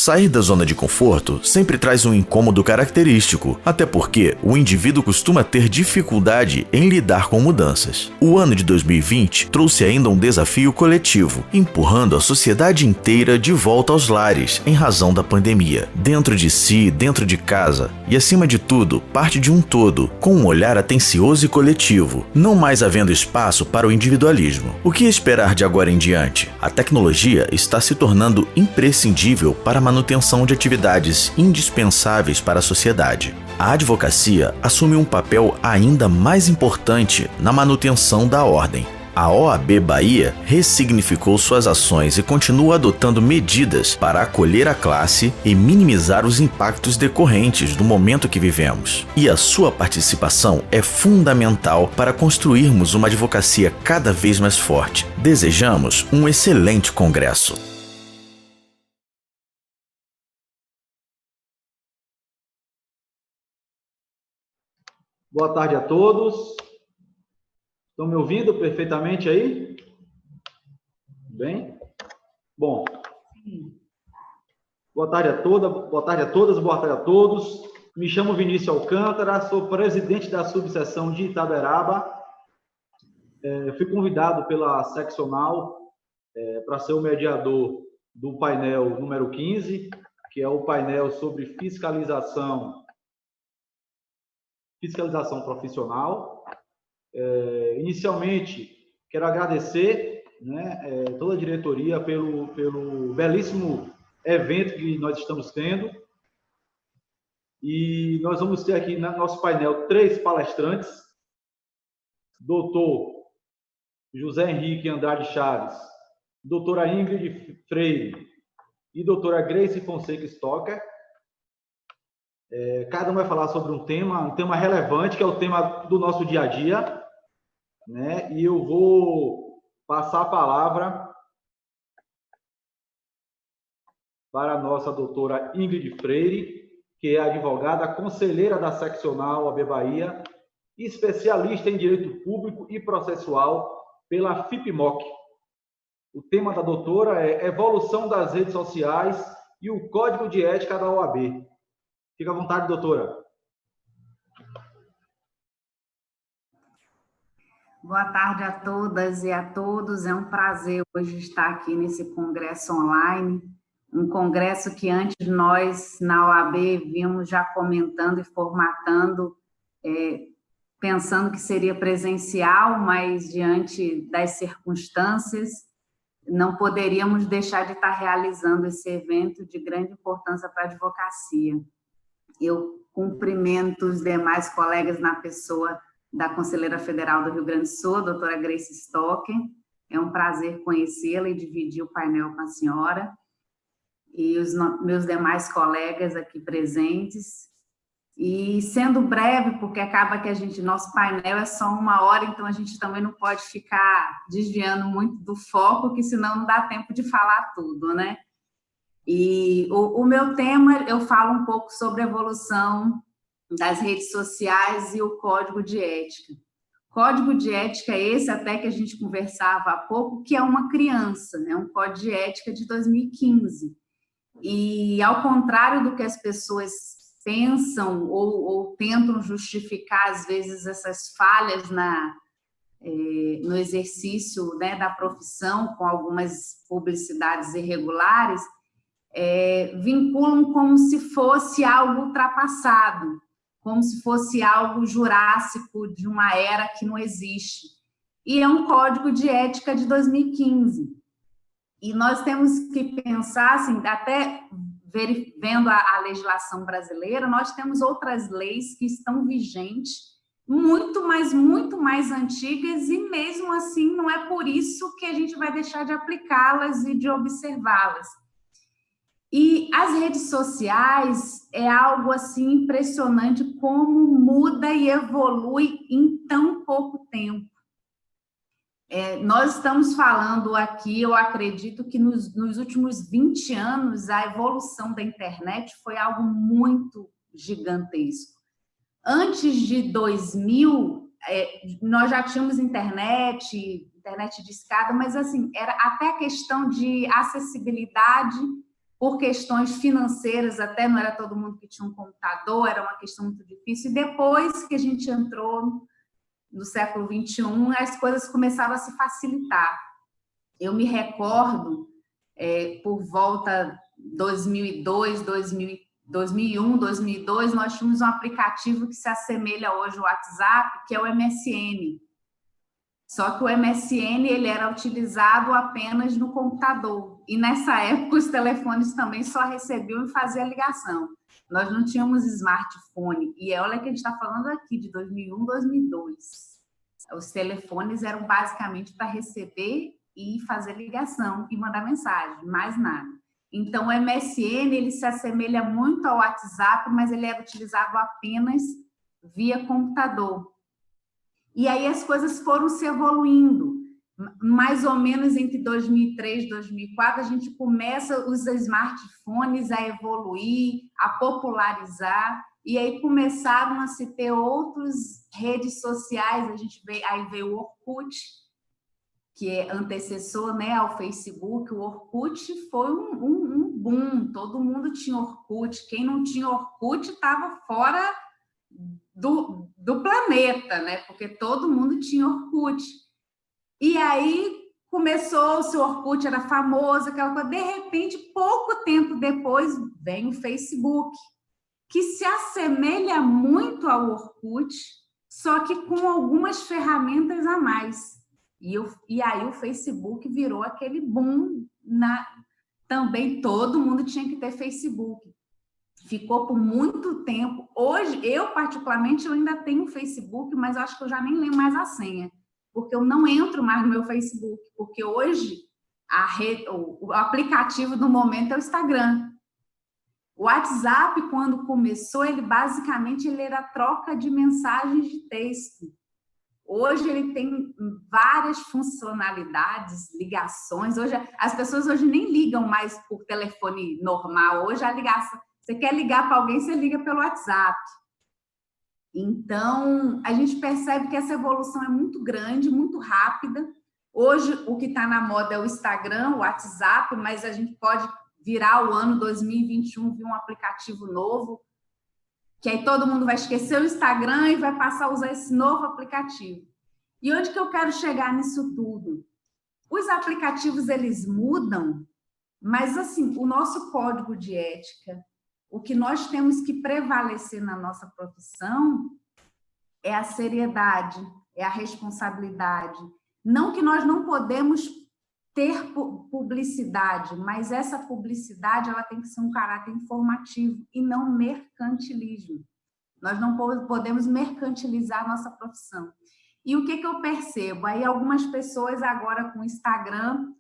Sair da zona de conforto sempre traz um incômodo característico, até porque o indivíduo costuma ter dificuldade em lidar com mudanças. O ano de 2020 trouxe ainda um desafio coletivo, empurrando a sociedade inteira de volta aos lares em razão da pandemia. Dentro de si, dentro de casa e, acima de tudo, parte de um todo, com um olhar atencioso e coletivo, não mais havendo espaço para o individualismo. O que esperar de agora em diante? A tecnologia está se tornando imprescindível para a manutenção de atividades indispensáveis para a sociedade. A advocacia assume um papel ainda mais importante na manutenção da ordem. A OAB Bahia ressignificou suas ações e continua adotando medidas para acolher a classe e minimizar os impactos decorrentes do momento que vivemos. E a sua participação é fundamental para construirmos uma advocacia cada vez mais forte. Desejamos um excelente congresso. Boa tarde a todos. Estão me ouvindo perfeitamente aí? Bem? Bom. Boa tarde a todas, boa tarde a todos. Me chamo Vinícius Alcântara, sou presidente da subseção de Itaberaba. Fui convidado pela seccional para ser o mediador do painel número 15, que é o painel sobre fiscalização profissional. Inicialmente, quero agradecer, toda a diretoria pelo belíssimo evento que nós estamos tendo. E nós vamos ter aqui no nosso painel 3 palestrantes: doutor José Henrique Andrade Chaves, doutora Ingrid Freire e doutora Grace Fonseca Stocker. Cada um vai falar sobre um tema relevante, que é o tema do nosso dia a dia, e eu vou passar a palavra para a nossa doutora Ingrid Freire, que é advogada, conselheira da seccional OAB Bahia, especialista em direito público e processual pela FIPMOC. O tema da doutora é Evolução das redes sociais e o Código de Ética da OAB. Fica à vontade, doutora. Boa tarde a todas e a todos. É um prazer hoje estar aqui nesse congresso online, um congresso que antes nós, na OAB, vimos já comentando e formatando, pensando que seria presencial, mas diante das circunstâncias, não poderíamos deixar de estar realizando esse evento de grande importância para a advocacia. Eu cumprimento os demais colegas na pessoa da Conselheira Federal do Rio Grande do Sul, a doutora Grace Stocker. É um prazer conhecê-la e dividir o painel com a senhora. E os meus demais colegas aqui presentes. E sendo breve, porque acaba que nosso painel é só 1 hora, então a gente também não pode ficar desviando muito do foco, que senão não dá tempo de falar tudo, né? E o meu tema, eu falo um pouco sobre a evolução das redes sociais e o Código de Ética. Código de Ética é esse, até que a gente conversava há pouco, que é uma criança, né? Um Código de Ética de 2015. E, ao contrário do que as pessoas pensam ou tentam justificar, às vezes, essas falhas no exercício, né, da profissão, com algumas publicidades irregulares, vinculam como se fosse algo ultrapassado, como se fosse algo jurássico de uma era que não existe. E é um Código de Ética de 2015. E nós temos que pensar, assim, até vendo a legislação brasileira, nós temos outras leis que estão vigentes, muito mais antigas, e mesmo assim não é por isso que a gente vai deixar de aplicá-las e de observá-las. E as redes sociais é algo assim impressionante como muda e evolui em tão pouco tempo. Nós estamos falando aqui, eu acredito que nos últimos 20 anos a evolução da internet foi algo muito gigantesco. Antes de 2000, nós já tínhamos internet de escada, mas assim, era até questão de acessibilidade, por questões financeiras, até não era todo mundo que tinha um computador, era uma questão muito difícil. E depois que a gente entrou no século XXI, as coisas começaram a se facilitar. Eu me recordo, por volta de 2002, 2001, 2002, nós tínhamos um aplicativo que se assemelha hoje ao WhatsApp, que é o MSN. Só que o MSN ele era utilizado apenas no computador. E nessa época os telefones também só recebiam e faziam ligação. Nós não tínhamos smartphone. E olha que a gente está falando aqui de 2001, 2002. Os telefones eram basicamente para receber e fazer ligação e mandar mensagem, mais nada. Então o MSN ele se assemelha muito ao WhatsApp, mas ele era utilizado apenas via computador. E aí as coisas foram se evoluindo. Mais ou menos entre 2003 e 2004, a gente começa os smartphones a evoluir, a popularizar, e aí começaram a se ter outras redes sociais. Aí veio o Orkut, que é antecessor, né, ao Facebook. O Orkut foi um boom, todo mundo tinha Orkut. Quem não tinha Orkut estava fora do planeta, né? Porque todo mundo tinha Orkut. E aí começou-se, o Orkut era famoso, aquela coisa. De repente, pouco tempo depois, vem o Facebook, que se assemelha muito ao Orkut, só que com algumas ferramentas a mais. E aí o Facebook virou aquele boom. Também todo mundo tinha que ter Facebook. Ficou por muito tempo. Hoje, eu particularmente, eu ainda tenho Facebook, mas eu acho que eu já nem lembro mais a senha, porque eu não entro mais no meu Facebook, porque hoje o aplicativo do momento é o Instagram. O WhatsApp, quando começou, ele basicamente era troca de mensagens de texto. Hoje ele tem várias funcionalidades, ligações. Hoje as pessoas hoje nem ligam mais por telefone normal. Hoje a ligação, você quer ligar para alguém, você liga pelo WhatsApp. Então, a gente percebe que essa evolução é muito grande, muito rápida. Hoje, o que está na moda é o Instagram, o WhatsApp, mas a gente pode virar o ano 2021, vir um aplicativo novo, que aí todo mundo vai esquecer o Instagram e vai passar a usar esse novo aplicativo. E onde que eu quero chegar nisso tudo? Os aplicativos, eles mudam, mas, assim, o nosso código de ética, o que nós temos que prevalecer na nossa profissão é a seriedade, é a responsabilidade. Não que nós não podemos ter publicidade, mas essa publicidade ela tem que ser um caráter informativo e não mercantilismo. Nós não podemos mercantilizar a nossa profissão. E o que eu percebo? Aí algumas pessoas agora com o Instagram,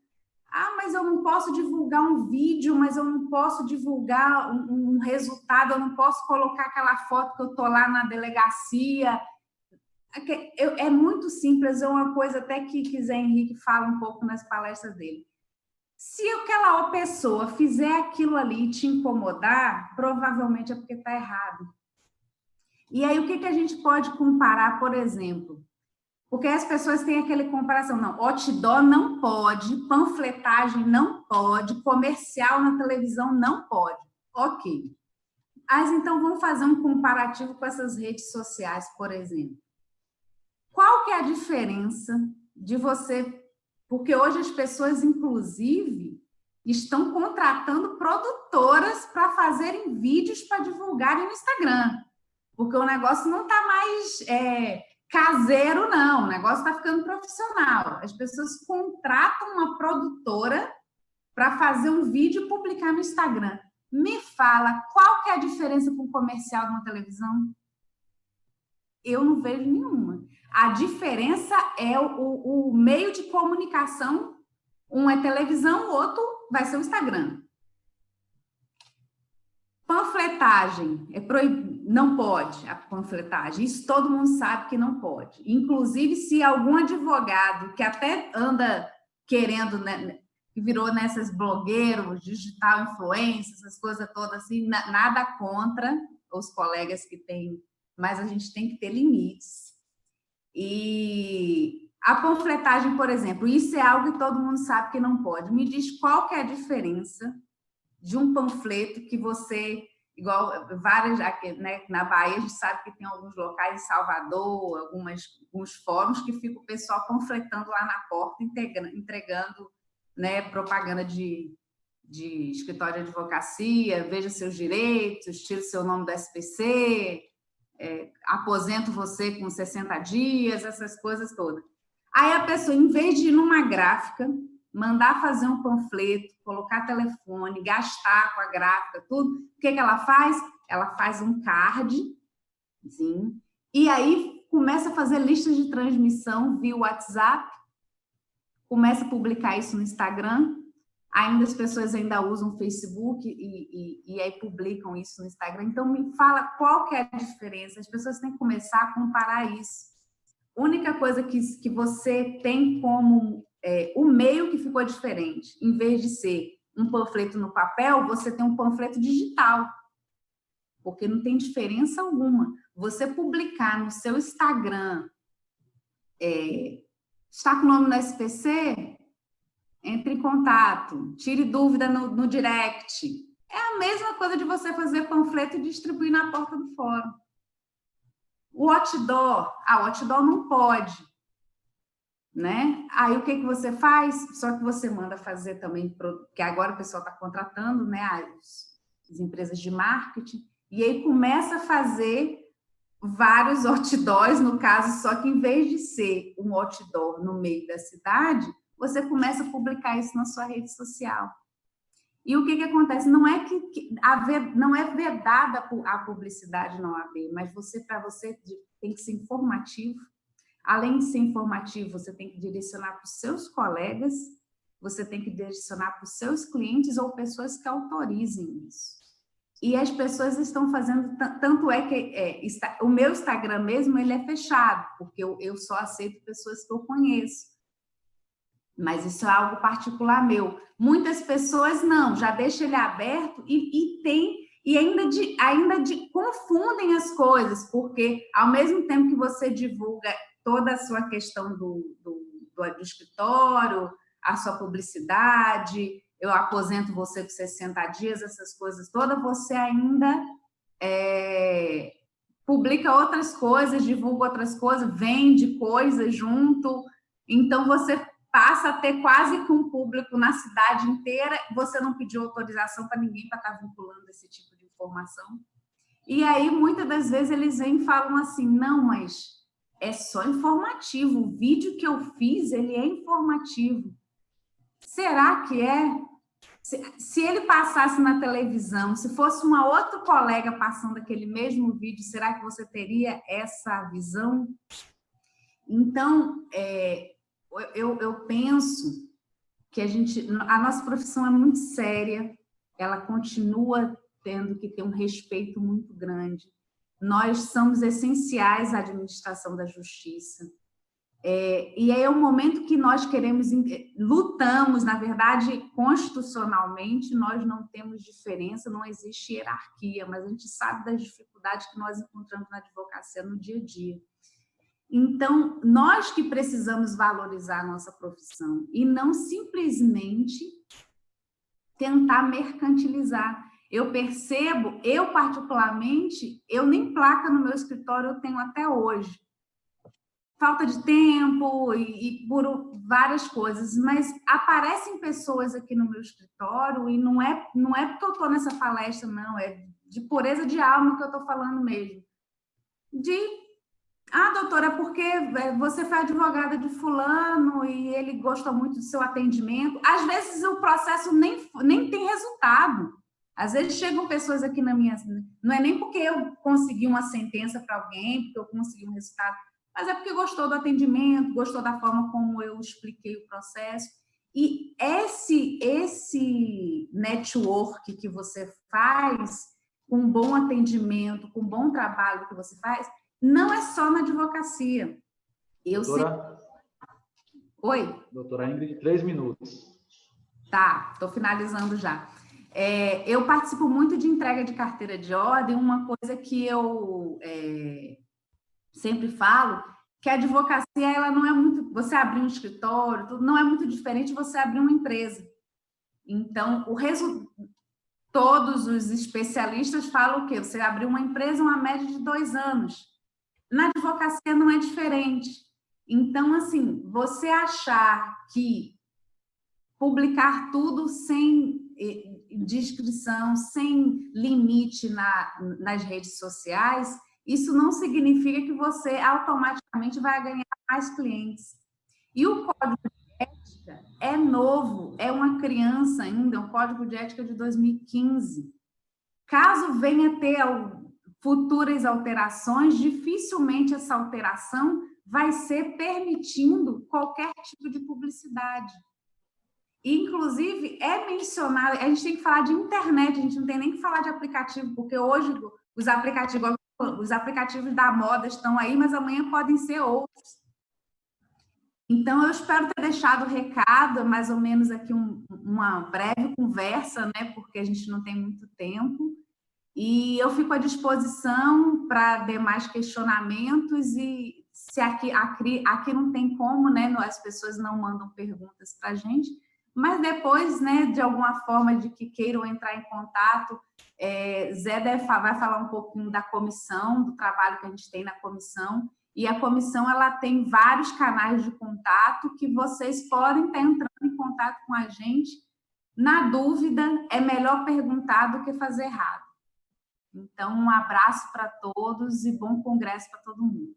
mas eu não posso divulgar um vídeo, mas eu não posso divulgar um resultado, eu não posso colocar aquela foto que eu estou lá na delegacia. É muito simples, é uma coisa até que Zé Henrique fala um pouco nas palestras dele. Se aquela pessoa fizer aquilo ali e te incomodar, provavelmente é porque está errado. E aí o que a gente pode comparar, por exemplo? Porque as pessoas têm aquela comparação, não, outdoor não pode, panfletagem não pode, comercial na televisão não pode. Ok. Mas então vamos fazer um comparativo com essas redes sociais, por exemplo. Qual que é a diferença de você... Porque hoje as pessoas, inclusive, estão contratando produtoras para fazerem vídeos para divulgarem no Instagram. Porque o negócio não está mais caseiro, não. O negócio está ficando profissional. As pessoas contratam uma produtora para fazer um vídeo e publicar no Instagram. Me fala, qual que é a diferença com o comercial de uma televisão? Eu não vejo nenhuma. A diferença é o meio de comunicação. Um é televisão, o outro vai ser o Instagram. Panfletagem é proibido, não pode a panfletagem. Isso todo mundo sabe que não pode. Inclusive, se algum advogado que até anda querendo, né, que virou nessas blogueiros, digital influência, essas coisas todas assim, nada contra os colegas que têm, mas a gente tem que ter limites. E a panfletagem, por exemplo, isso é algo que todo mundo sabe que não pode. Me diz qual que é a diferença de um panfleto que você, igual várias, né, na Bahia a gente sabe que tem alguns locais, em Salvador, alguns fóruns que fica o pessoal panfletando lá na porta, entregando, né, propaganda de escritório de advocacia, veja seus direitos, tire seu nome do SPC, aposento você com 60 dias, essas coisas todas. Aí a pessoa, em vez de ir numa gráfica, mandar fazer um panfleto, colocar telefone, gastar com a gráfica, tudo, o que ela faz? Ela faz um card, sim, e aí começa a fazer listas de transmissão via WhatsApp, começa a publicar isso no Instagram, ainda as pessoas ainda usam o Facebook e aí publicam isso no Instagram. Então, me fala qual que é a diferença. As pessoas têm que começar a comparar isso. A única coisa que você tem como o meio que ficou diferente. Em vez de ser um panfleto no papel, você tem um panfleto digital. Porque não tem diferença alguma. Você publicar no seu Instagram, está com o nome no SPC, entre em contato, tire dúvida no direct. É a mesma coisa de você fazer panfleto e distribuir na porta do fórum. O outdoor, o outdoor não pode, né? Aí o que você faz? Só que você manda fazer também, porque agora o pessoal está contratando, né, as empresas de marketing, e aí começa a fazer vários outdoors, no caso, só que em vez de ser um outdoor no meio da cidade, você começa a publicar isso na sua rede social. E o que acontece? Não é não é vedada a publicidade na OAB, mas para você tem que ser informativo. Além de ser informativo, você tem que direcionar para os seus colegas, você tem que direcionar para os seus clientes ou pessoas que autorizem isso. E as pessoas estão fazendo, tanto é que o meu Instagram mesmo, ele é fechado, porque eu só aceito pessoas que eu conheço. Mas isso é algo particular meu. Muitas pessoas não, já deixam ele aberto e ainda confundem as coisas, porque ao mesmo tempo que você divulga toda a sua questão do escritório, a sua publicidade, eu aposento você por 60 dias, essas coisas todas, você ainda publica outras coisas, divulga outras coisas, vende coisas junto, então você passa a ter quase que um público na cidade inteira, você não pediu autorização para ninguém para estar vinculando esse tipo de informação. E aí, muitas das vezes, eles vêm e falam assim, não, mas é só informativo, o vídeo que eu fiz, ele é informativo. Será que é? Se ele passasse na televisão, se fosse uma outra colega passando aquele mesmo vídeo, será que você teria essa visão? Então, eu penso que a nossa profissão é muito séria, ela continua tendo que ter um respeito muito grande. Nós somos essenciais à administração da justiça. E é o momento que nós lutamos, na verdade, constitucionalmente, nós não temos diferença, não existe hierarquia, mas a gente sabe das dificuldades que nós encontramos na advocacia no dia a dia. Então, nós que precisamos valorizar a nossa profissão e não simplesmente tentar mercantilizar. Eu percebo, eu particularmente, eu nem placa no meu escritório eu tenho até hoje. Falta de tempo e por várias coisas, mas aparecem pessoas aqui no meu escritório e não é porque eu estou nessa palestra, não, é de pureza de alma que eu estou falando mesmo. Doutora, porque você foi advogada de fulano e ele gostou muito do seu atendimento. Às vezes o processo nem tem resultado. Às vezes chegam pessoas aqui na minha... Não é nem porque eu consegui uma sentença para alguém, porque eu consegui um resultado, mas é porque gostou do atendimento, gostou da forma como eu expliquei o processo. E esse network que você faz, com bom atendimento, com bom trabalho que você faz, não é só na advocacia. Oi? Doutora Ingrid, 3 minutos. Tá, estou finalizando já. Eu participo muito de entrega de carteira de ordem, uma coisa que eu sempre falo, que a advocacia, ela não é muito... Você abrir um escritório, tudo, não é muito diferente de você abrir uma empresa. Então, todos os especialistas falam o quê? Você abriu uma empresa, uma média de 2 anos. Na advocacia não é diferente. Então, assim, você achar que publicar tudo sem descrição, sem limite nas redes sociais, isso não significa que você automaticamente vai ganhar mais clientes. E o código de ética é novo, é uma criança ainda, é um código de ética de 2015. Caso venha ter futuras alterações, dificilmente essa alteração vai ser permitindo qualquer tipo de publicidade. Inclusive, é mencionado, a gente tem que falar de internet, a gente não tem nem que falar de aplicativo, porque hoje os aplicativos da moda estão aí, mas amanhã podem ser outros. Então, eu espero ter deixado o recado, mais ou menos aqui uma breve conversa, né, porque a gente não tem muito tempo, e eu fico à disposição para demais questionamentos, e se aqui não tem como, né, as pessoas não mandam perguntas para a gente, mas depois, né, de alguma forma de que queiram entrar em contato, Zé vai falar um pouquinho da comissão, do trabalho que a gente tem na comissão, e a comissão ela tem vários canais de contato que vocês podem estar entrando em contato com a gente. Na dúvida, é melhor perguntar do que fazer errado. Então, um abraço para todos e bom congresso para todo mundo.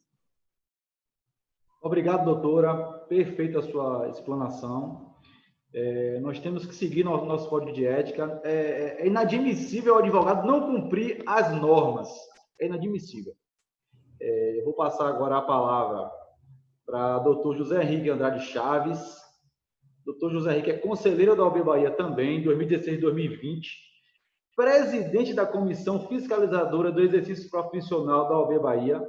Obrigado, doutora. Perfeita a sua explanação. Nós temos que seguir nosso código de ética. É inadmissível o advogado não cumprir as normas. É inadmissível. Eu vou passar agora a palavra para doutor José Henrique Andrade Chaves. Doutor José Henrique é conselheiro da OAB Bahia também, 2016 e 2020, presidente da Comissão Fiscalizadora do Exercício Profissional da OAB Bahia.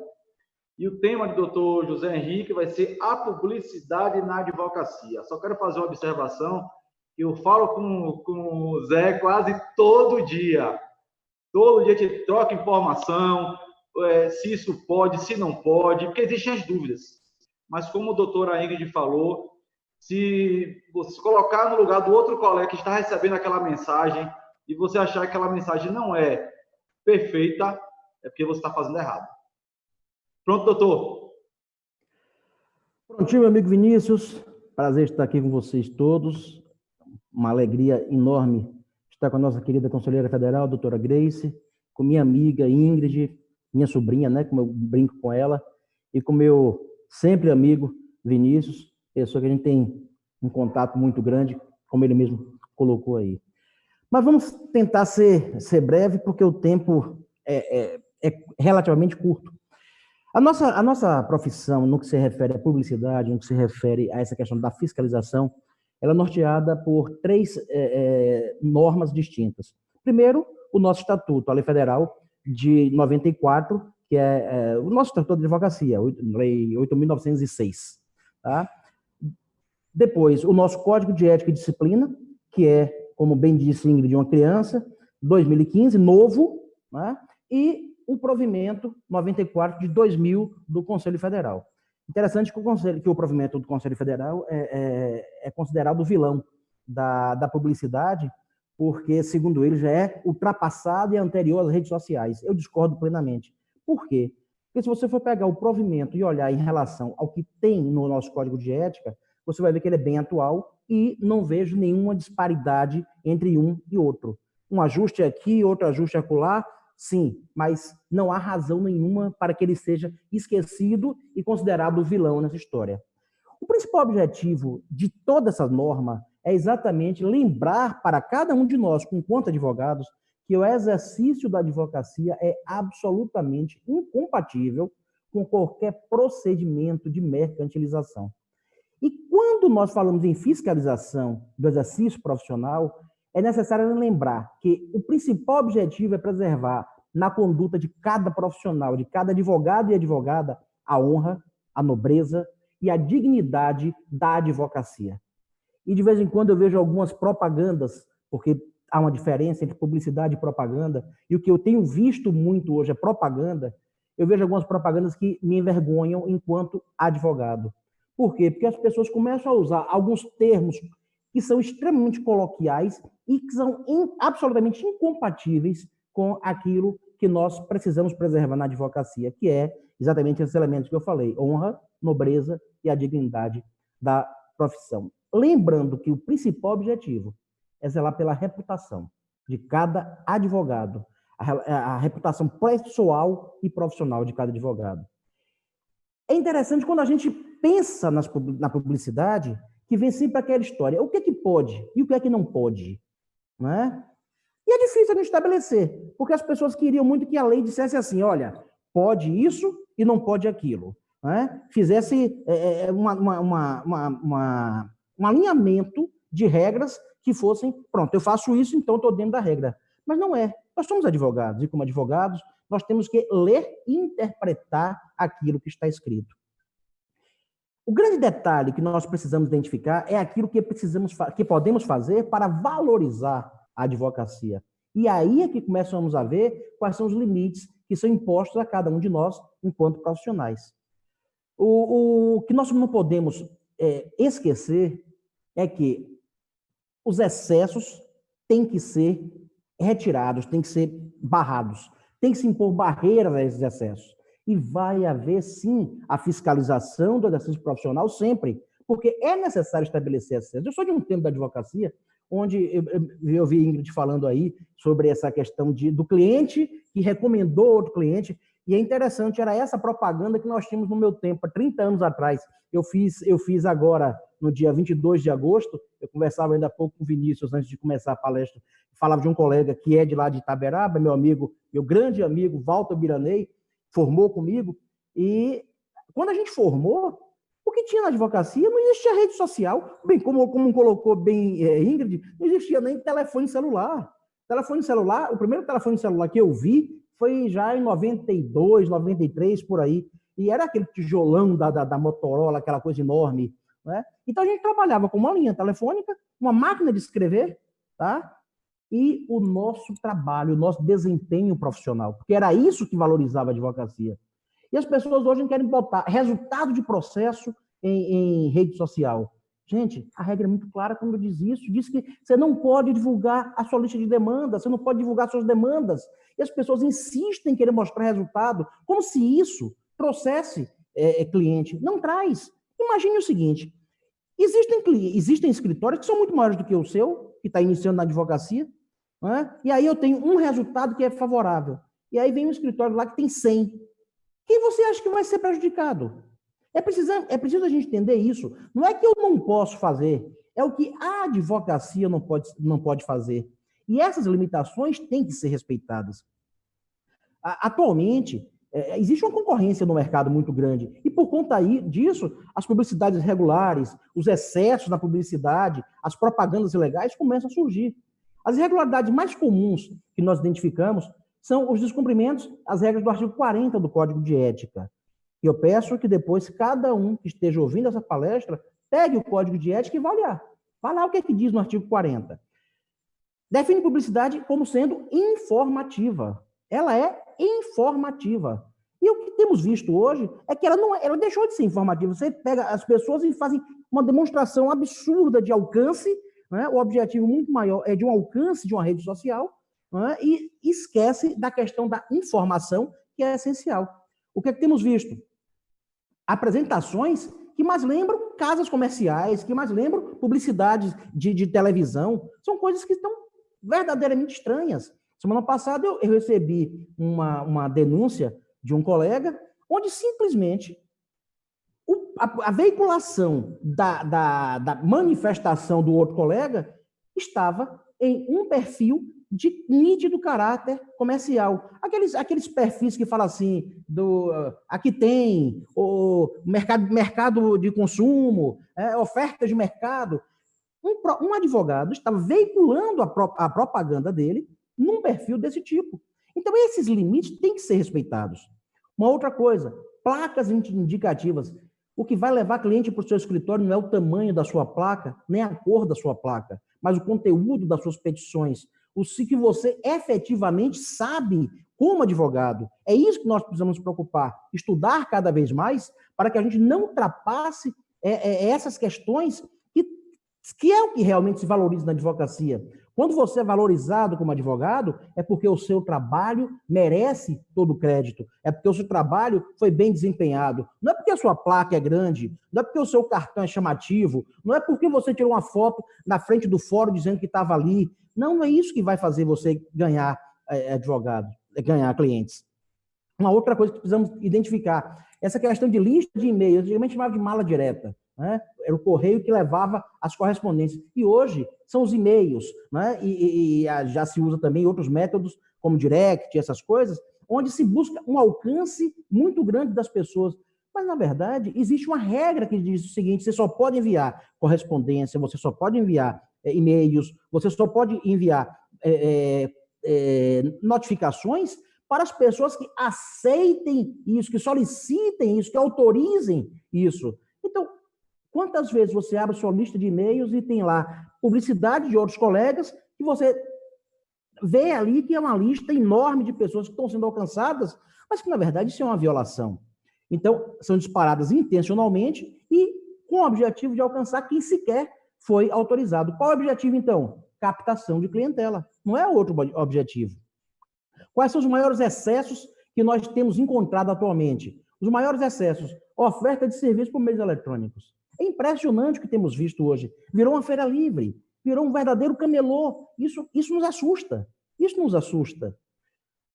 E o tema do doutor José Henrique vai ser a publicidade na advocacia. Só quero fazer uma observação, eu falo com o Zé quase todo dia. Todo dia a gente troca informação, se isso pode, se não pode, porque existem as dúvidas. Mas como a doutora Ingrid falou, se você colocar no lugar do outro colega que está recebendo aquela mensagem e você achar que aquela mensagem não é perfeita, é porque você está fazendo errado. Pronto, doutor? Prontinho, meu amigo Vinícius. Prazer estar aqui com vocês todos. Uma alegria enorme estar com a nossa querida conselheira federal, a doutora Grace, com minha amiga Ingrid, minha sobrinha, né, como eu brinco com ela, e com meu sempre amigo Vinícius, pessoa que a gente tem um contato muito grande, como ele mesmo colocou aí. Mas vamos tentar ser breve, porque o tempo é relativamente curto. A nossa profissão, no que se refere à publicidade, no que se refere a essa questão da fiscalização, ela é norteada por 3 normas distintas. Primeiro, o nosso estatuto, a Lei Federal de 94, que é o nosso Estatuto de Advocacia, Lei 8.906. Tá? Depois, o nosso Código de Ética e Disciplina, que é, como bem disse Ingrid, de uma criança, 2015, novo, né? E o provimento 94 de 2000 do Conselho Federal. Interessante que o provimento do Conselho Federal é considerado o vilão da publicidade, porque, segundo ele, já é ultrapassado e anterior às redes sociais. Eu discordo plenamente. Por quê? Porque se você for pegar o provimento e olhar em relação ao que tem no nosso Código de Ética, você vai ver que ele é bem atual e não vejo nenhuma disparidade entre um e outro. Um ajuste aqui, outro ajuste acolá, sim, mas não há razão nenhuma para que ele seja esquecido e considerado o vilão nessa história. O principal objetivo de toda essa norma é exatamente lembrar para cada um de nós, enquanto advogados, que o exercício da advocacia é absolutamente incompatível com qualquer procedimento de mercantilização. E quando nós falamos em fiscalização do exercício profissional, é necessário lembrar que o principal objetivo é preservar na conduta de cada profissional, de cada advogado e advogada, a honra, a nobreza e a dignidade da advocacia. E de vez em quando eu vejo algumas propagandas, porque há uma diferença entre publicidade e propaganda, e o que eu tenho visto muito hoje é propaganda. Eu vejo algumas propagandas que me envergonham enquanto advogado. Por quê? Porque as pessoas começam a usar alguns termos que são extremamente coloquiais e que são absolutamente incompatíveis com aquilo que nós precisamos preservar na advocacia, que é exatamente esses elementos que eu falei: honra, nobreza e a dignidade da profissão. Lembrando que o principal objetivo é zelar pela reputação de cada advogado, a reputação pessoal e profissional de cada advogado. É interessante quando a gente pensa na publicidade, que vem sempre aquela história: o que é que pode e o que é que não pode, não é? E é difícil a gente estabelecer, porque as pessoas queriam muito que a lei dissesse assim: olha, pode isso e não pode aquilo, não é? Fizesse um alinhamento de regras que fossem, pronto, eu faço isso, então estou dentro da regra. Mas não é. Nós somos advogados, e como advogados, nós temos que ler e interpretar aquilo que está escrito. O grande detalhe que nós precisamos identificar é aquilo que podemos fazer para valorizar a advocacia. E aí é que começamos a ver quais são os limites que são impostos a cada um de nós enquanto profissionais. O que nós não podemos esquecer é que os excessos têm que ser retirados, têm que ser barrados, tem que se impor barreiras a esses excessos. E vai haver, sim, a fiscalização do exercício profissional sempre, porque é necessário estabelecer excessos. Eu sou de um tempo da advocacia, onde eu vi Ingrid falando aí sobre essa questão do cliente que recomendou outro cliente, e é interessante, era essa propaganda que nós tínhamos no meu tempo, há 30 anos atrás. Eu fiz agora, no dia 22 de agosto, eu conversava ainda há pouco com o Vinícius, antes de começar a palestra, falava de um colega que é de lá de Itaberaba, meu grande amigo, Walter Biranei, formou comigo, e quando a gente formou, o que tinha na advocacia não existia rede social, bem, como colocou bem Ingrid, não existia nem telefone celular. Telefone celular, o primeiro telefone celular que eu vi foi já em 92, 93, por aí, e era aquele tijolão da Motorola, aquela coisa enorme, né? Então a gente trabalhava com uma linha telefônica, uma máquina de escrever, tá? E o nosso trabalho, o nosso desempenho profissional, porque era isso que valorizava a advocacia. E as pessoas hoje querem botar resultado de processo em rede social. Gente, a regra é muito clara quando diz isso. Diz que você não pode divulgar a sua lista de demandas, você não pode divulgar suas demandas. E as pessoas insistem em querer mostrar resultado, como se isso trouxesse cliente. Não traz. Imagine o seguinte: existem escritórios que são muito maiores do que o seu, que está iniciando na advocacia, né? E aí eu tenho um resultado que é favorável. E aí vem um escritório lá que tem 100. Quem você acha que vai ser prejudicado? É preciso a gente entender isso. Não é que eu não posso fazer, é o que a advocacia não pode fazer. E essas limitações têm que ser respeitadas. Atualmente, existe uma concorrência no mercado muito grande. E por conta disso, as publicidades irregulares, os excessos na publicidade, as propagandas ilegais começam a surgir. As irregularidades mais comuns que nós identificamos são os descumprimentos às regras do artigo 40 do Código de Ética. E eu peço que depois cada um que esteja ouvindo essa palestra pegue o Código de Ética e vá olhar. Vá lá o que é que diz no artigo 40. Define publicidade como sendo informativa. Ela é informativa. E o que temos visto hoje é que ela deixou de ser informativa. Você pega as pessoas e fazem uma demonstração absurda de alcance, né? O objetivo muito maior é de um alcance de uma rede social, né? E esquece da questão da informação, que é essencial. O que é que temos visto? Apresentações que mais lembram casas comerciais, que mais lembram publicidades de televisão. São coisas que estão verdadeiramente estranhas. Semana passada eu recebi uma denúncia de um colega, onde simplesmente a veiculação da manifestação do outro colega estava em um perfil de nítido caráter comercial. Aqueles perfis que falam assim, aqui tem o mercado de consumo, oferta de mercado. Um advogado estava veiculando a propaganda dele num perfil desse tipo. Então, esses limites têm que ser respeitados. Uma outra coisa, placas indicativas. O que vai levar cliente para o seu escritório não é o tamanho da sua placa, nem a cor da sua placa, mas o conteúdo das suas petições. O que você efetivamente sabe como advogado. É isso que nós precisamos nos preocupar. Estudar cada vez mais para que a gente não ultrapasse essas questões que que é o que realmente se valoriza na advocacia. Quando você é valorizado como advogado, é porque o seu trabalho merece todo o crédito, é porque o seu trabalho foi bem desempenhado. Não é porque a sua placa é grande, não é porque o seu cartão é chamativo, não é porque você tirou uma foto na frente do fórum dizendo que estava ali. Não é isso que vai fazer você ganhar advogado, ganhar clientes. Uma outra coisa que precisamos identificar, essa questão de lista de e-mails, antigamente chamava de mala direta, né? Era o correio que levava as correspondências. E hoje são os e-mails, né? E já se usa também outros métodos, como direct, essas coisas, onde se busca um alcance muito grande das pessoas. Mas, na verdade, existe uma regra que diz o seguinte: você só pode enviar correspondência, você só pode enviar e-mails, você só pode enviar notificações para as pessoas que aceitem isso, que solicitem isso, que autorizem isso. Então, quantas vezes você abre sua lista de e-mails e tem lá publicidade de outros colegas que você vê ali que é uma lista enorme de pessoas que estão sendo alcançadas, mas que, na verdade, isso é uma violação. Então, são disparadas intencionalmente e com o objetivo de alcançar quem sequer foi autorizado. Qual é o objetivo, então? Captação de clientela. Não é outro objetivo. Quais são os maiores excessos que nós temos encontrado atualmente? Os maiores excessos: oferta de serviço por meios eletrônicos. É impressionante o que temos visto hoje. Virou uma feira livre, virou um verdadeiro camelô. Isso nos assusta. Isso nos assusta.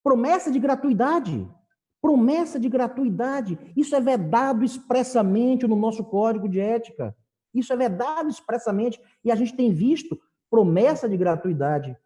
Promessa de gratuidade. Promessa de gratuidade. Isso é vedado expressamente no nosso código de ética. Isso é vedado expressamente e a gente tem visto promessa de gratuidade.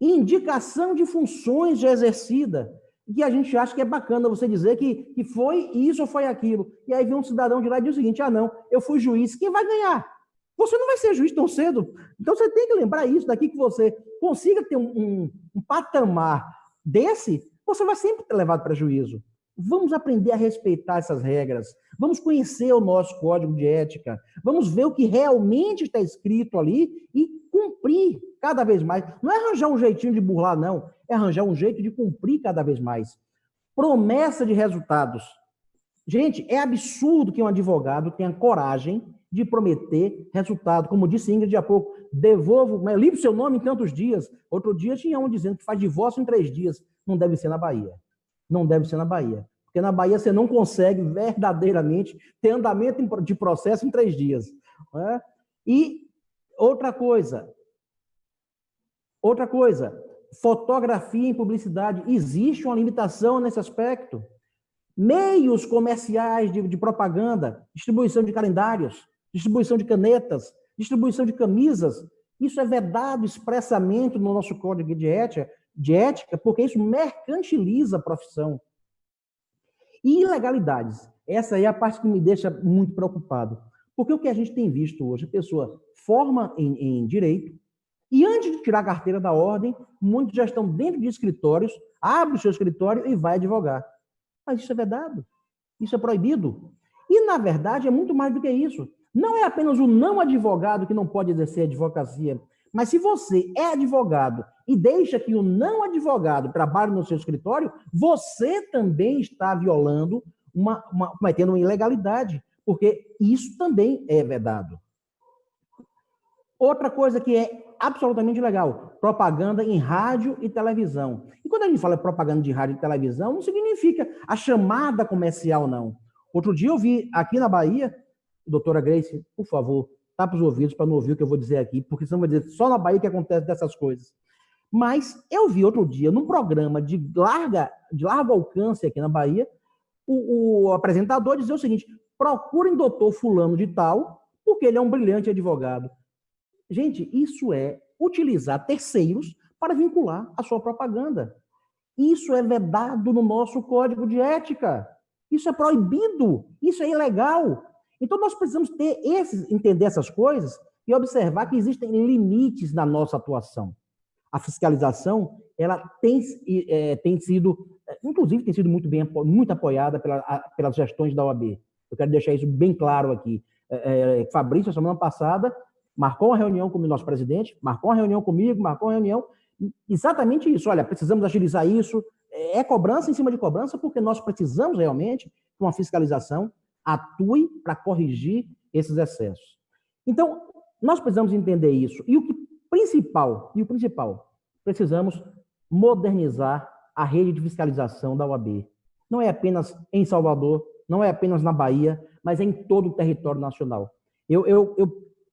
Indicação de funções já exercida, que a gente acha que é bacana você dizer que foi isso ou foi aquilo. E aí vem um cidadão de lá e diz o seguinte: ah, não, eu fui juiz. Quem vai ganhar? Você não vai ser juiz tão cedo. Então você tem que lembrar isso, daqui que você consiga ter um patamar desse, você vai sempre ter levado para juízo. Vamos aprender a respeitar essas regras. Vamos conhecer o nosso código de ética. Vamos ver o que realmente está escrito ali e cumprir cada vez mais. Não é arranjar um jeitinho de burlar, não. É arranjar um jeito de cumprir cada vez mais. Promessa de resultados. Gente, é absurdo que um advogado tenha coragem de prometer resultado. Como disse Ingrid há pouco, livre seu nome em tantos dias. Outro dia tinha um dizendo que faz divórcio em 3 dias. Não deve ser na Bahia. Não deve ser na Bahia. Porque na Bahia você não consegue verdadeiramente ter andamento de processo em 3 dias. Né? E outra coisa, fotografia em publicidade. Existe uma limitação nesse aspecto. Meios comerciais de propaganda, distribuição de calendários, distribuição de canetas, distribuição de camisas, isso é vedado expressamente no nosso código de ética, porque isso mercantiliza a profissão. E ilegalidades. Essa aí é a parte que me deixa muito preocupado. Porque o que a gente tem visto hoje, a pessoa forma em direito, e antes de tirar a carteira da ordem, muitos já estão dentro de escritórios, abre o seu escritório e vai advogar. Mas isso é vedado. Isso é proibido. E, na verdade, é muito mais do que isso. Não é apenas o não advogado que não pode exercer advocacia, mas se você é advogado e deixa que o não advogado trabalhe no seu escritório, você também está violando, cometendo uma ilegalidade, porque isso também é vedado. Outra coisa que é absolutamente ilegal, propaganda em rádio e televisão. E quando a gente fala propaganda de rádio e televisão, não significa a chamada comercial, não. Outro dia eu vi aqui na Bahia, doutora Grace, por favor, tapa os ouvidos para não ouvir o que eu vou dizer aqui, porque senão vai dizer só na Bahia que acontece dessas coisas. Mas eu vi outro dia, num programa de largo alcance aqui na Bahia, o apresentador dizer o seguinte: procurem doutor fulano de tal, porque ele é um brilhante advogado. Gente, isso é utilizar terceiros para vincular a sua propaganda. Isso é vedado no nosso código de ética. Isso é proibido. Isso é ilegal. Então, nós precisamos entender essas coisas e observar que existem limites na nossa atuação. A fiscalização, ela tem sido, inclusive, tem sido muito apoiada pelas gestões da OAB. Eu quero deixar isso bem claro aqui. Fabrício, semana passada, marcou uma reunião com o nosso presidente, marcou uma reunião comigo, marcou uma reunião, exatamente isso. Olha, precisamos agilizar isso, é cobrança em cima de cobrança, porque nós precisamos realmente que uma fiscalização atue para corrigir esses excessos. Então, Nós precisamos entender isso. E o principal, precisamos modernizar a rede de fiscalização da OAB. Não é apenas em Salvador, não é apenas na Bahia, mas é em todo o território nacional. Eu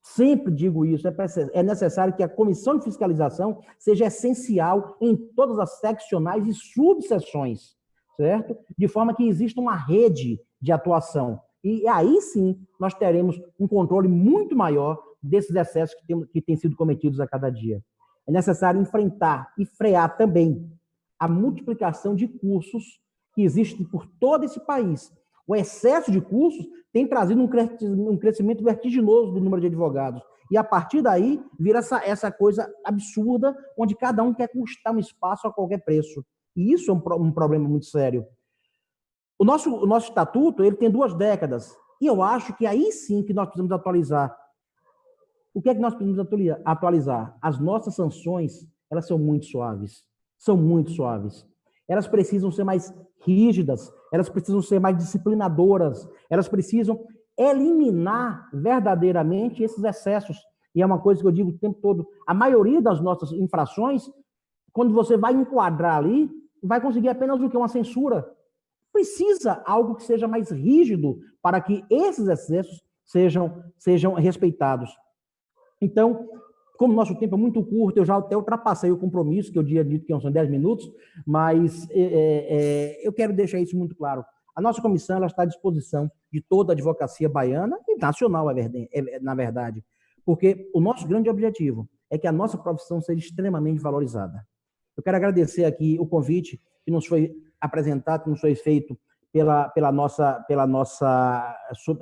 sempre digo isso, é necessário que a comissão de fiscalização seja essencial em todas as seccionais e subseções, certo? De forma que exista uma rede de atuação. E aí sim nós teremos um controle muito maior desses excessos que têm sido cometidos a cada dia. É necessário enfrentar e frear também a multiplicação de cursos que existem por todo esse país. O excesso de cursos tem trazido um crescimento vertiginoso do número de advogados. E, a partir daí, vira essa coisa absurda, onde cada um quer conquistar um espaço a qualquer preço. E isso é um problema muito sério. O nosso estatuto ele tem 2 décadas. E eu acho que aí sim que nós precisamos atualizar. O que é que nós precisamos atualizar? As nossas sanções, elas são muito suaves. São muito suaves. Elas precisam ser mais rígidas, elas precisam ser mais disciplinadoras, elas precisam eliminar verdadeiramente esses excessos. E é uma coisa que eu digo o tempo todo, a maioria das nossas infrações, quando você vai enquadrar ali, vai conseguir apenas o quê? Uma censura. Precisa algo que seja mais rígido para que esses excessos sejam respeitados. Então, como o nosso tempo é muito curto, eu já até ultrapassei o compromisso, que eu tinha dito que são 10 minutos, mas eu quero deixar isso muito claro. A nossa comissão ela está à disposição de toda a advocacia baiana e nacional, na verdade, porque o nosso grande objetivo é que a nossa profissão seja extremamente valorizada. Eu quero agradecer aqui o convite que nos foi apresentado, que nos foi feito pela nossa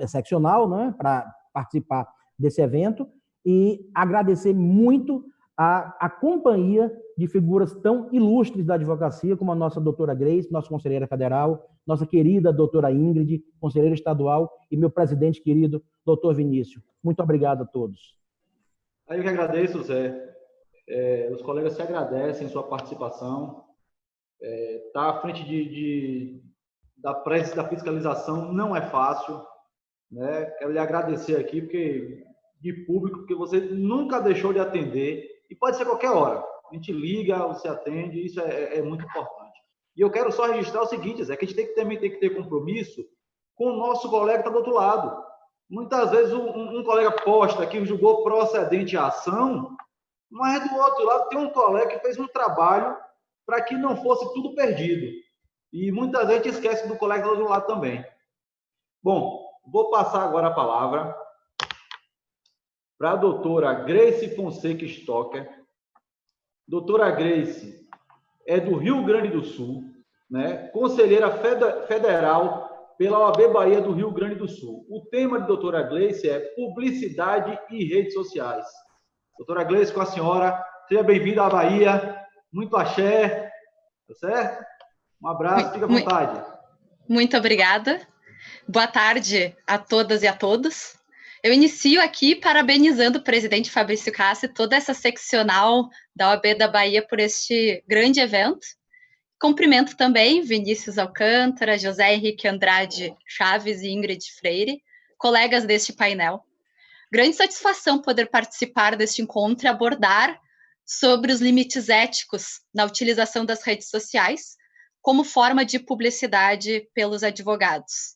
seccional, né, para participar desse evento, e agradecer muito a companhia de figuras tão ilustres da advocacia, como a nossa doutora Grace, nossa conselheira federal, nossa querida doutora Ingrid, conselheira estadual, e meu presidente querido, doutor Vinícius. Muito obrigado a todos. Eu que agradeço, Zé. Os colegas te agradecem sua participação. Estar à frente da fiscalização não é fácil, né? Quero lhe agradecer aqui, de público, porque você nunca deixou de atender, e pode ser qualquer hora. A gente liga, você atende, isso é muito importante. E eu quero só registrar o seguinte, Zé, que a gente também tem que ter compromisso com o nosso colega que está do outro lado. Muitas vezes um colega posta que julgou procedente a ação, mas do outro lado tem um colega que fez um trabalho para que não fosse tudo perdido. E muitas vezes a gente esquece do colega do outro lado também. Bom, vou passar agora a palavra para a doutora Grace Fonseca Stocker. Doutora Grace é do Rio Grande do Sul, né? Conselheira federal pela OAB Bahia do Rio Grande do Sul. O tema de doutora Grace é publicidade e redes sociais. Doutora Grace, com a senhora, seja bem-vinda à Bahia, muito axé, tá certo? Um abraço, fica à vontade. Muito obrigada. Boa tarde a todas e a todos. Eu inicio aqui parabenizando o presidente Fabrício Cassi e toda essa seccional da OAB da Bahia por este grande evento. Cumprimento também Vinícius Alcântara, José Henrique Andrade Chaves e Ingrid Freire, colegas deste painel. Grande satisfação poder participar deste encontro e abordar sobre os limites éticos na utilização das redes sociais como forma de publicidade pelos advogados.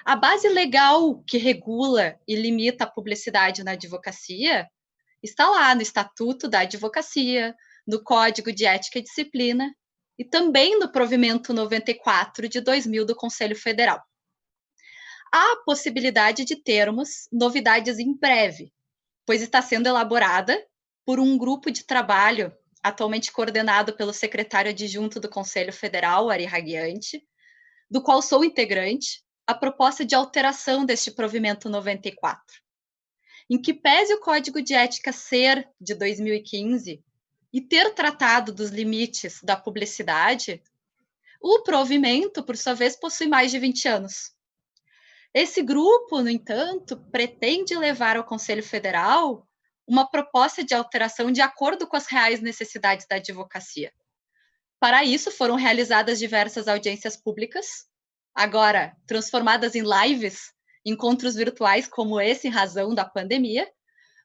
A base legal que regula e limita a publicidade na advocacia está lá no Estatuto da Advocacia, no Código de Ética e Disciplina e também no Provimento 94 de 2000 do Conselho Federal. Há a possibilidade de termos novidades em breve, pois está sendo elaborada por um grupo de trabalho atualmente coordenado pelo secretário adjunto do Conselho Federal, Ari Raguiante, do qual sou integrante, a proposta de alteração deste provimento 94, em que pese o Código de Ética ser de 2015 e ter tratado dos limites da publicidade, o provimento, por sua vez, possui mais de 20 anos. Esse grupo, no entanto, pretende levar ao Conselho Federal uma proposta de alteração de acordo com as reais necessidades da advocacia. Para isso, foram realizadas diversas audiências públicas, agora transformadas em lives, encontros virtuais como esse em razão da pandemia,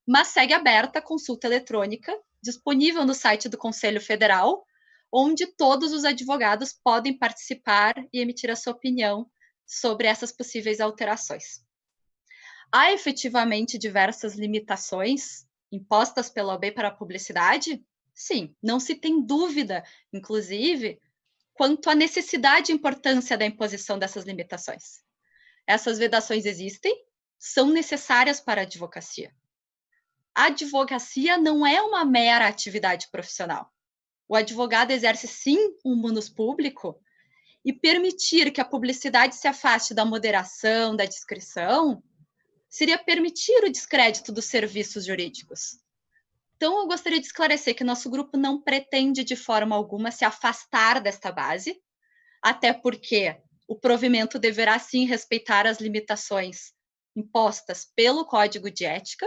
mas segue aberta a consulta eletrônica, disponível no site do Conselho Federal, onde todos os advogados podem participar e emitir a sua opinião sobre essas possíveis alterações. Há efetivamente diversas limitações impostas pela OAB para a publicidade? Sim, não se tem dúvida, inclusive, quanto à necessidade e importância da imposição dessas limitações. Essas vedações existem, são necessárias para a advocacia. A advocacia não é uma mera atividade profissional. O advogado exerce, sim, um munus público, e permitir que a publicidade se afaste da moderação, da discrição, seria permitir o descrédito dos serviços jurídicos. Então, eu gostaria de esclarecer que nosso grupo não pretende, de forma alguma, se afastar desta base, até porque o provimento deverá, sim, respeitar as limitações impostas pelo Código de Ética,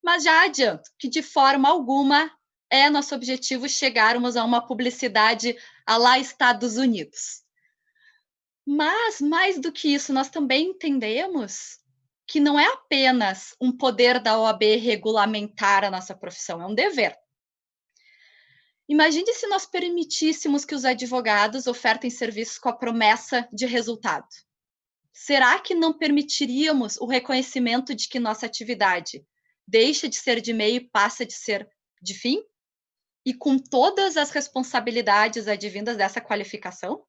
mas já adianto que, de forma alguma, é nosso objetivo chegarmos a uma publicidade à lá Estados Unidos. Mas, mais do que isso, nós também entendemos que não é apenas um poder da OAB regulamentar a nossa profissão, é um dever. Imagine se nós permitíssemos que os advogados ofertem serviços com a promessa de resultado. Será que não permitiríamos o reconhecimento de que nossa atividade deixa de ser de meio e passa de ser de fim? E com todas as responsabilidades advindas dessa qualificação?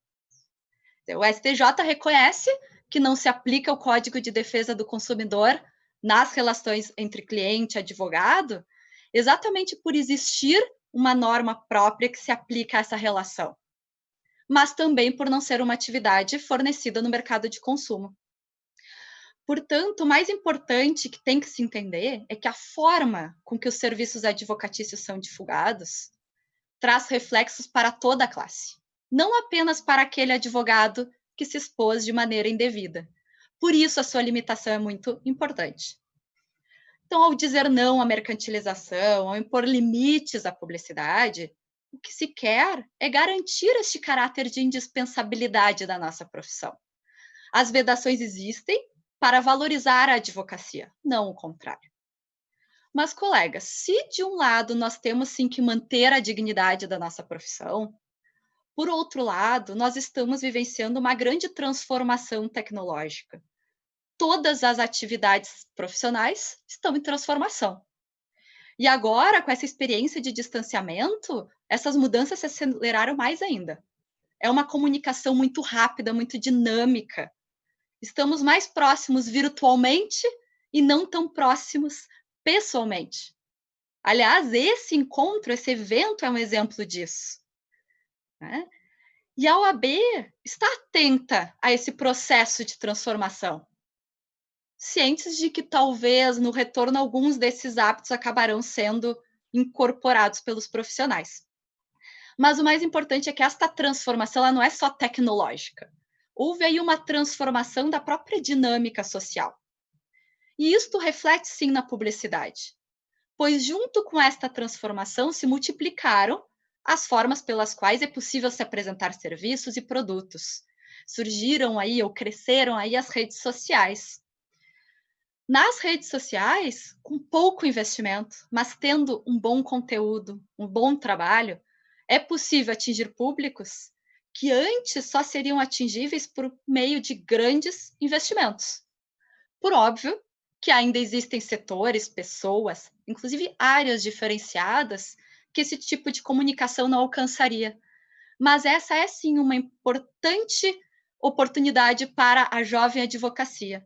O STJ reconhece que não se aplica o Código de Defesa do Consumidor nas relações entre cliente e advogado, exatamente por existir uma norma própria que se aplica a essa relação, mas também por não ser uma atividade fornecida no mercado de consumo. Portanto, o mais importante que tem que se entender é que a forma com que os serviços advocatícios são divulgados traz reflexos para toda a classe, não apenas para aquele advogado que se expôs de maneira indevida. Por isso, a sua limitação é muito importante. Então, ao dizer não à mercantilização, ao impor limites à publicidade, o que se quer é garantir este caráter de indispensabilidade da nossa profissão. As vedações existem para valorizar a advocacia, não o contrário. Mas, colegas, se de um lado nós temos sim que manter a dignidade da nossa profissão, por outro lado, nós estamos vivenciando uma grande transformação tecnológica. Todas as atividades profissionais estão em transformação. E agora, com essa experiência de distanciamento, essas mudanças se aceleraram mais ainda. É uma comunicação muito rápida, muito dinâmica. Estamos mais próximos virtualmente e não tão próximos pessoalmente. Aliás, esse encontro, esse evento é um exemplo disso. Né? E a OAB está atenta a esse processo de transformação, cientes de que talvez no retorno alguns desses hábitos acabarão sendo incorporados pelos profissionais. Mas o mais importante é que esta transformação ela não é só tecnológica. Houve aí uma transformação da própria dinâmica social. E isto reflete sim na publicidade, pois junto com esta transformação se multiplicaram as formas pelas quais é possível se apresentar serviços e produtos. Surgiram aí ou cresceram aí as redes sociais. Nas redes sociais, com pouco investimento, mas tendo um bom conteúdo, um bom trabalho, é possível atingir públicos que antes só seriam atingíveis por meio de grandes investimentos. Por óbvio que ainda existem setores, pessoas, inclusive áreas diferenciadas, que esse tipo de comunicação não alcançaria. Mas essa é, sim, uma importante oportunidade para a jovem advocacia.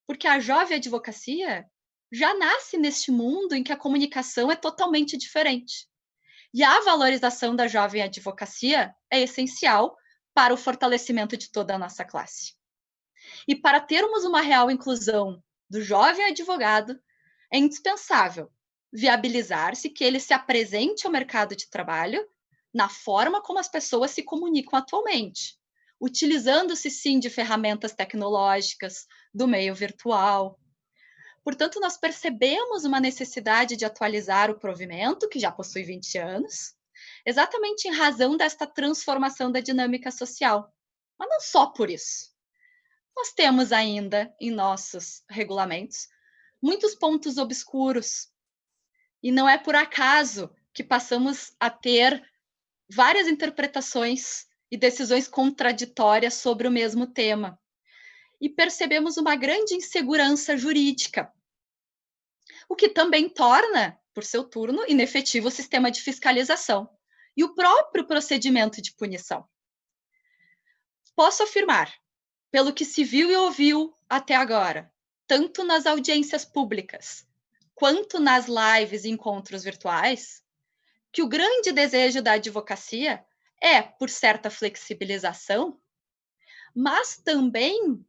Porque a jovem advocacia já nasce neste mundo em que a comunicação é totalmente diferente. E a valorização da jovem advocacia é essencial para o fortalecimento de toda a nossa classe. E para termos uma real inclusão do jovem advogado, é indispensável viabilizar-se que ele se apresente ao mercado de trabalho na forma como as pessoas se comunicam atualmente, utilizando-se sim de ferramentas tecnológicas, do meio virtual. Portanto, nós percebemos uma necessidade de atualizar o provimento, que já possui 20 anos, exatamente em razão desta transformação da dinâmica social. Mas não só por isso. Nós temos ainda em nossos regulamentos muitos pontos obscuros. E não é por acaso que passamos a ter várias interpretações e decisões contraditórias sobre o mesmo tema. E percebemos uma grande insegurança jurídica, o que também torna, por seu turno, inefetivo o sistema de fiscalização e o próprio procedimento de punição. Posso afirmar, pelo que se viu e ouviu até agora, tanto nas audiências públicas quanto nas lives e encontros virtuais, que o grande desejo da advocacia é por certa flexibilização, mas também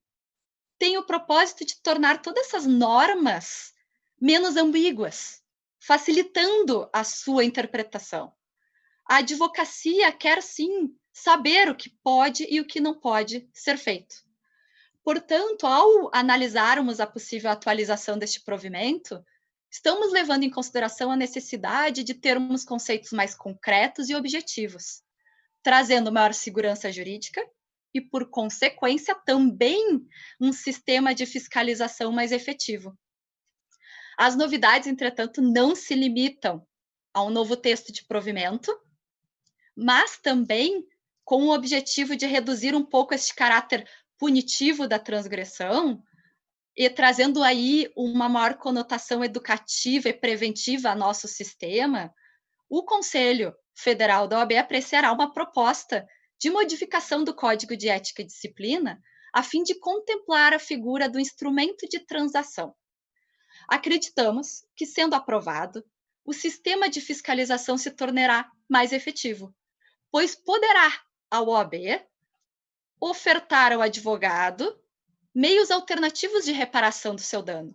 tem o propósito de tornar todas essas normas menos ambíguas, facilitando a sua interpretação. A advocacia quer, sim, saber o que pode e o que não pode ser feito. Portanto, ao analisarmos a possível atualização deste provimento, estamos levando em consideração a necessidade de termos conceitos mais concretos e objetivos, trazendo maior segurança jurídica e, por consequência, também um sistema de fiscalização mais efetivo. As novidades, entretanto, não se limitam a um novo texto de provimento, mas também com o objetivo de reduzir um pouco este caráter punitivo da transgressão e trazendo aí uma maior conotação educativa e preventiva a nosso sistema, o Conselho Federal da OAB apreciará uma proposta de modificação do Código de Ética e Disciplina a fim de contemplar a figura do instrumento de transação. Acreditamos que, sendo aprovado, o sistema de fiscalização se tornará mais efetivo, pois poderá a OAB ofertar ao advogado meios alternativos de reparação do seu dano,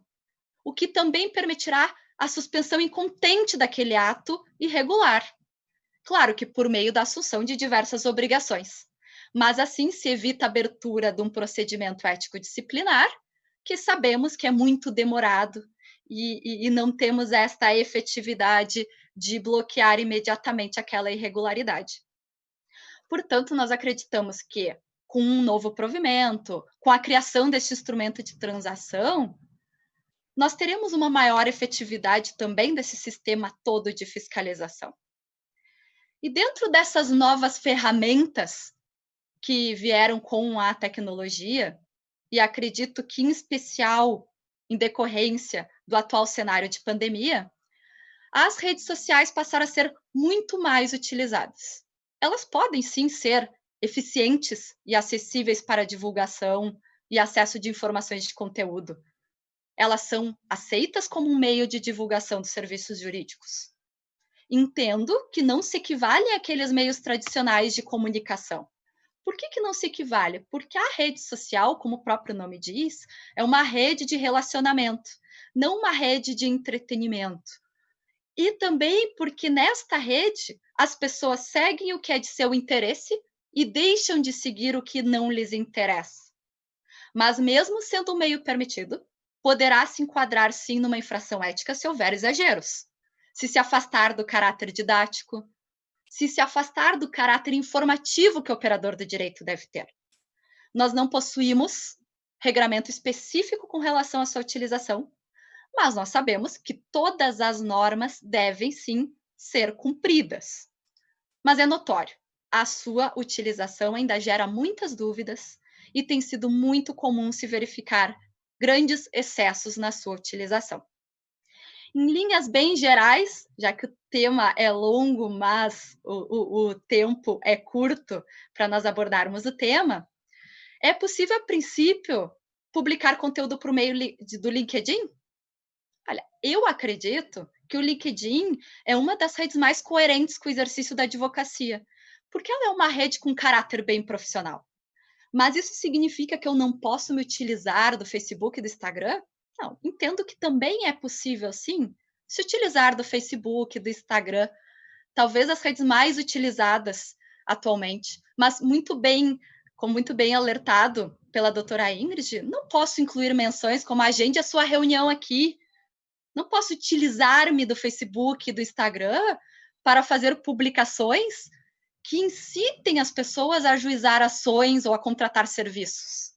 o que também permitirá a suspensão em contente daquele ato irregular. Claro que por meio da assunção de diversas obrigações, mas assim se evita a abertura de um procedimento ético-disciplinar, que sabemos que é muito demorado e não temos esta efetividade de bloquear imediatamente aquela irregularidade. Portanto, nós acreditamos que, com um novo provimento, com a criação deste instrumento de transação, nós teremos uma maior efetividade também desse sistema todo de fiscalização. E dentro dessas novas ferramentas que vieram com a tecnologia, e acredito que em especial em decorrência do atual cenário de pandemia, as redes sociais passaram a ser muito mais utilizadas. Elas podem sim ser eficientes e acessíveis para divulgação e acesso de informações de conteúdo. Elas são aceitas como um meio de divulgação dos serviços jurídicos. Entendo que não se equivalem àqueles meios tradicionais de comunicação. Por que não se equivale? Porque a rede social, como o próprio nome diz, é uma rede de relacionamento, não uma rede de entretenimento. E também porque nesta rede as pessoas seguem o que é de seu interesse e deixam de seguir o que não lhes interessa. Mas mesmo sendo um meio permitido, poderá se enquadrar sim numa infração ética se houver exageros. Se afastar do caráter didático, se afastar do caráter informativo que o operador do direito deve ter. Nós não possuímos regramento específico com relação à sua utilização, mas nós sabemos que todas as normas devem sim ser cumpridas. Mas é notório, a sua utilização ainda gera muitas dúvidas e tem sido muito comum se verificar grandes excessos na sua utilização. Em linhas bem gerais, já que o tema é longo, mas o tempo é curto para nós abordarmos o tema, é possível, a princípio, publicar conteúdo por meio do LinkedIn? Olha, eu acredito que o LinkedIn é uma das redes mais coerentes com o exercício da advocacia, porque ela é uma rede com caráter bem profissional. Mas isso significa que eu não posso me utilizar do Facebook e do Instagram? Não, entendo que também é possível, sim, se utilizar do Facebook, do Instagram, talvez as redes mais utilizadas atualmente, mas como muito bem alertado pela doutora Ingrid, não posso incluir menções como agende a sua reunião aqui, não posso utilizar-me do Facebook e do Instagram para fazer publicações que incitem as pessoas a ajuizar ações ou a contratar serviços.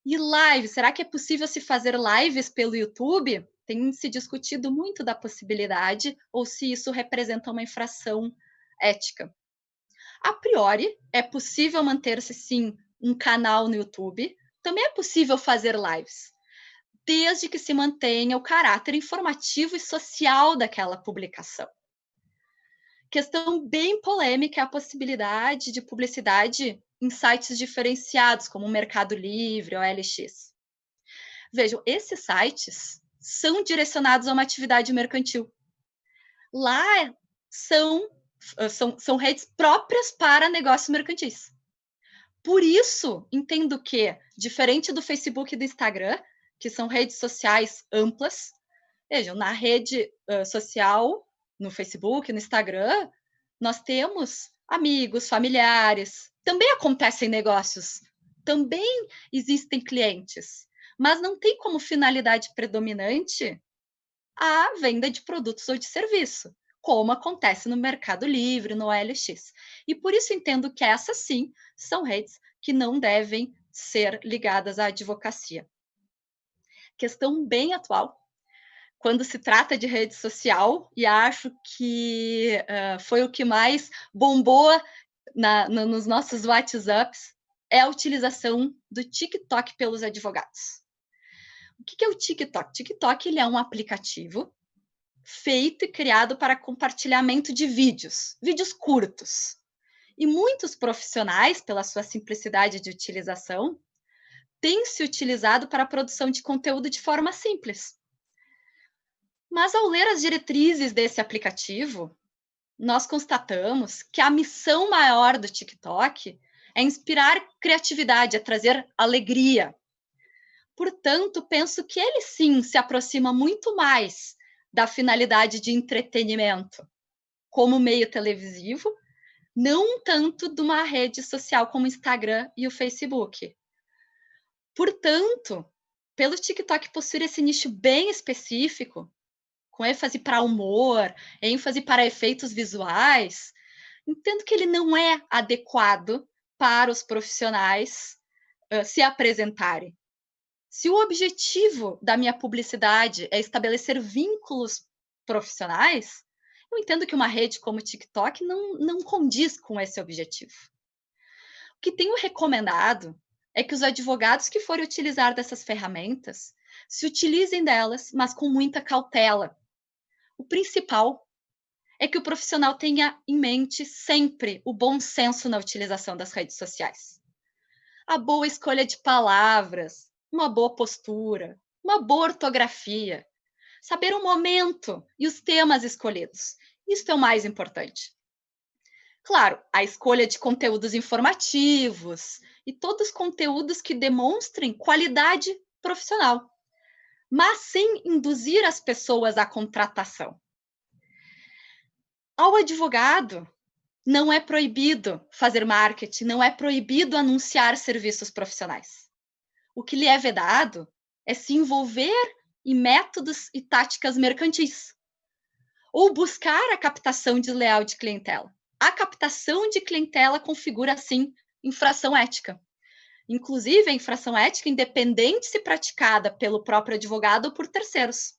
E live, será que é possível se fazer lives pelo YouTube? Tem se discutido muito da possibilidade, ou se isso representa uma infração ética. A priori, é possível manter-se, sim, um canal no YouTube. Também é possível fazer lives, desde que se mantenha o caráter informativo e social daquela publicação. Questão bem polêmica é a possibilidade de publicidade em sites diferenciados, como o Mercado Livre ou OLX. Vejam, esses sites são direcionados a uma atividade mercantil. Lá são redes próprias para negócios mercantis. Por isso, entendo que, diferente do Facebook e do Instagram, que são redes sociais amplas, vejam, na rede social, no Facebook, no Instagram, nós temos amigos, familiares, também acontecem negócios, também existem clientes, mas não tem como finalidade predominante a venda de produtos ou de serviço, como acontece no Mercado Livre, no OLX. E por isso entendo que essas, sim, são redes que não devem ser ligadas à advocacia. Questão bem atual, quando se trata de rede social, e acho que foi o que mais bombou nos nossos WhatsApps, é a utilização do TikTok pelos advogados. O que é o TikTok? O TikTok ele é um aplicativo feito e criado para compartilhamento de vídeos curtos. E muitos profissionais, pela sua simplicidade de utilização, têm se utilizado para a produção de conteúdo de forma simples. Mas ao ler as diretrizes desse aplicativo, nós constatamos que a missão maior do TikTok é inspirar criatividade, é trazer alegria. Portanto, penso que ele sim se aproxima muito mais da finalidade de entretenimento como meio televisivo, não tanto de uma rede social como o Instagram e o Facebook. Portanto, pelo TikTok possuir esse nicho bem específico, com ênfase para humor, ênfase para efeitos visuais, entendo que ele não é adequado para os profissionais se apresentarem. Se o objetivo da minha publicidade é estabelecer vínculos profissionais, eu entendo que uma rede como o TikTok não condiz com esse objetivo. O que tenho recomendado é que os advogados que forem utilizar dessas ferramentas se utilizem delas, mas com muita cautela. O principal é que o profissional tenha em mente sempre o bom senso na utilização das redes sociais. A boa escolha de palavras, uma boa postura, uma boa ortografia, saber o momento e os temas escolhidos. Isso é o mais importante. Claro, a escolha de conteúdos informativos e todos os conteúdos que demonstrem qualidade profissional, mas sem induzir as pessoas à contratação. Ao advogado, não é proibido fazer marketing, não é proibido anunciar serviços profissionais. O que lhe é vedado é se envolver em métodos e táticas mercantis, ou buscar a captação desleal de clientela. A captação de clientela configura, sim, infração ética. Inclusive, a infração ética independente se praticada pelo próprio advogado ou por terceiros.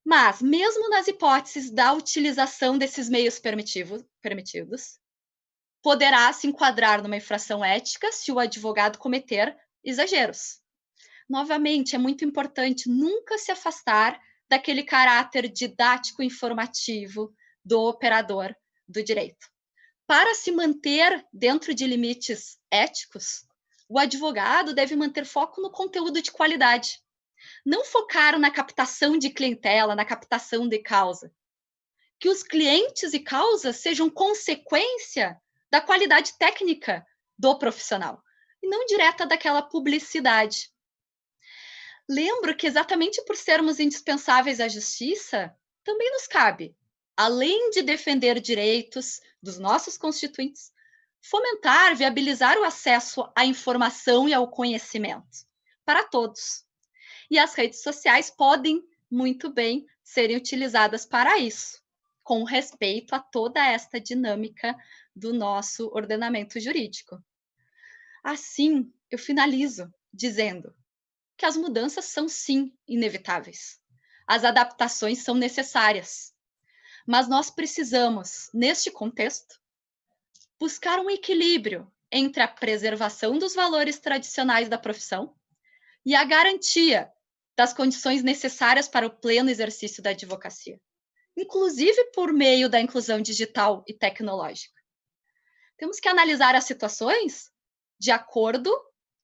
Mas, mesmo nas hipóteses da utilização desses meios permitidos, poderá se enquadrar numa infração ética se o advogado cometer exageros. Novamente, é muito importante nunca se afastar daquele caráter didático e informativo do operador do direito. Para se manter dentro de limites éticos, o advogado deve manter foco no conteúdo de qualidade. Não focar na captação de clientela, na captação de causa. Que os clientes e causas sejam consequência da qualidade técnica do profissional, e não direta daquela publicidade. Lembro que exatamente por sermos indispensáveis à justiça, também nos cabe, além de defender direitos dos nossos constituintes, fomentar, viabilizar o acesso à informação e ao conhecimento para todos. E as redes sociais podem muito bem serem utilizadas para isso, com respeito a toda esta dinâmica do nosso ordenamento jurídico. Assim, eu finalizo dizendo que as mudanças são, sim, inevitáveis. As adaptações são necessárias. Mas nós precisamos, neste contexto, buscar um equilíbrio entre a preservação dos valores tradicionais da profissão e a garantia das condições necessárias para o pleno exercício da advocacia, inclusive por meio da inclusão digital e tecnológica. Temos que analisar as situações de acordo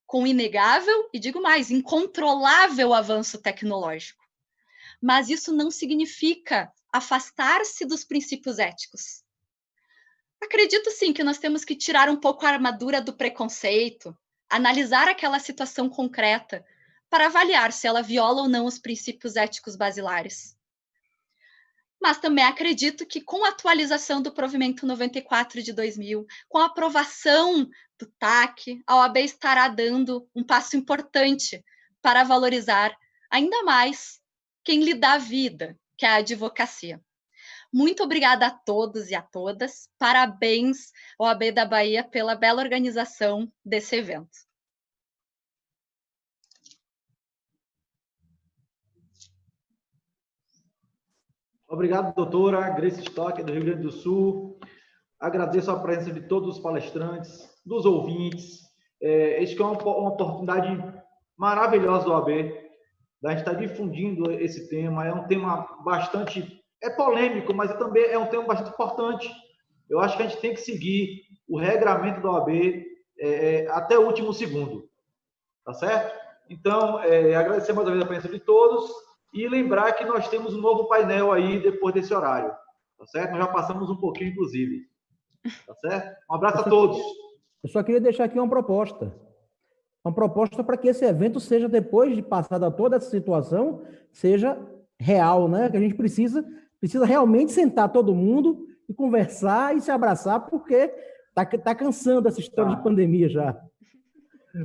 com o inegável e, digo mais, incontrolável avanço tecnológico. Mas isso não significa afastar-se dos princípios éticos. Acredito sim que nós temos que tirar um pouco a armadura do preconceito, analisar aquela situação concreta para avaliar se ela viola ou não os princípios éticos basilares. Mas também acredito que com a atualização do provimento 94 de 2000, com a aprovação do TAC, a OAB estará dando um passo importante para valorizar ainda mais quem lhe dá vida, que é a advocacia. Muito obrigada a todos e a todas. Parabéns, OAB da Bahia, pela bela organização desse evento. Obrigado, doutora Grace Stock, do Rio Grande do Sul. Agradeço a presença de todos os palestrantes, dos ouvintes. Este é uma oportunidade maravilhosa do OAB, da gente estar difundindo esse tema. É um tema bastante... É polêmico, mas também é um tema bastante importante. Eu acho que a gente tem que seguir o regramento da OAB até o último segundo. Tá certo? Então, agradecer mais uma vez a presença de todos e lembrar que nós temos um novo painel aí depois desse horário. Tá certo? Nós já passamos um pouquinho, inclusive. Tá certo? Um abraço a todos. Eu só queria deixar aqui uma proposta. Uma proposta para que esse evento seja, depois de passada toda essa situação, seja real, né? Que a gente precisa realmente sentar todo mundo e conversar e se abraçar, porque tá cansando essa história de pandemia já.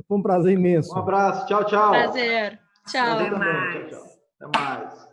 Foi um prazer imenso. Um abraço. Tchau, tchau. Prazer. Tchau. Prazer também. Tchau, tchau. Até mais.